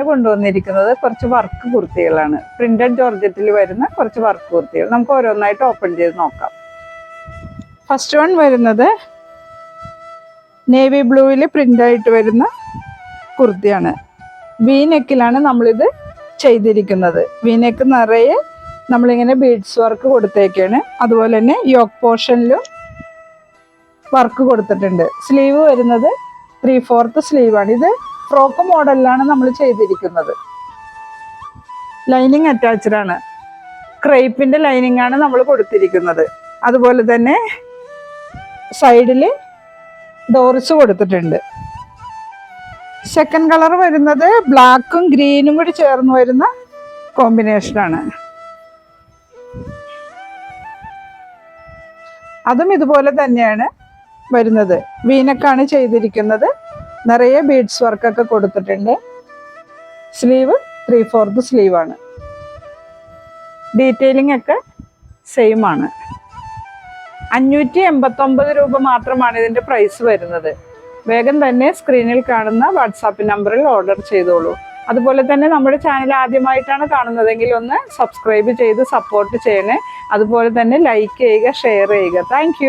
കൊണ്ടുവന്നിരിക്കുന്നത് കുറച്ച് work കുർത്തികളാണ്. Printed ജോർജറ്റിൽ വരുന്ന കുറച്ച് വർക്ക് കുർത്തികൾ. നമുക്ക് ഓരോന്നായിട്ട് ഓപ്പൺ ചെയ്ത് നോക്കാം. ഫസ്റ്റ് വൺ വരുന്നത് നേവി ബ്ലൂവിൽ പ്രിൻ്റായിട്ട് വരുന്ന കുർത്തിയാണ്. വി നെക്കിലാണ് നമ്മളിത് ചെയ്തിരിക്കുന്നത്. വി നെക്ക് നിറയെ നമ്മളിങ്ങനെ ബീഡ്സ് വർക്ക് കൊടുത്തേക്കാണ്. അതുപോലെ തന്നെ യോക്ക് പോർഷനിലും വർക്ക് കൊടുത്തിട്ടുണ്ട്. സ്ലീവ് വരുന്നത് 3/4 സ്ലീവാണ്. ഇത് ഫ്രോക്ക് മോഡലിലാണ് നമ്മൾ ചെയ്തിരിക്കുന്നത്. ലൈനിങ് അറ്റാച്ച്ഡ് ആണ്. ക്രേപ്പിൻ്റെ ലൈനിങ് ആണ് നമ്മൾ കൊടുത്തിരിക്കുന്നത്. അതുപോലെ തന്നെ സൈഡിൽ ഡോർസ് കൊടുത്തിട്ടുണ്ട്. സെക്കൻഡ് കളർ വരുന്നത് ബ്ലാക്കും ഗ്രീനും കൂടി ചേർന്ന് വരുന്ന കോമ്പിനേഷനാണ്. അതും ഇതുപോലെ തന്നെയാണ് വരുന്നത്. വീനക്കാണ് ചെയ്തിരിക്കുന്നത്. നിറയെ ബീഡ്സ് വർക്കൊക്കെ കൊടുത്തിട്ടുണ്ട്. സ്ലീവ് 3/4 സ്ലീവാണ്. ഡീറ്റെയിലിംഗ് ഒക്കെ സെയിം ആണ്. 589 രൂപ മാത്രമാണ് ഇതിൻ്റെ പ്രൈസ് വരുന്നത്. വേഗം തന്നെ സ്ക്രീനിൽ കാണുന്ന വാട്സാപ്പ് നമ്പറിൽ ഓർഡർ ചെയ്തോളൂ. അതുപോലെ തന്നെ നമ്മുടെ ചാനൽ ആദ്യമായിട്ടാണ് കാണുന്നതെങ്കിൽ ഒന്ന് സബ്സ്ക്രൈബ് ചെയ്ത് സപ്പോർട്ട് ചെയ്യണേ. അതുപോലെ തന്നെ ലൈക്ക് ചെയ്യുക, ഷെയർ ചെയ്യുക. താങ്ക്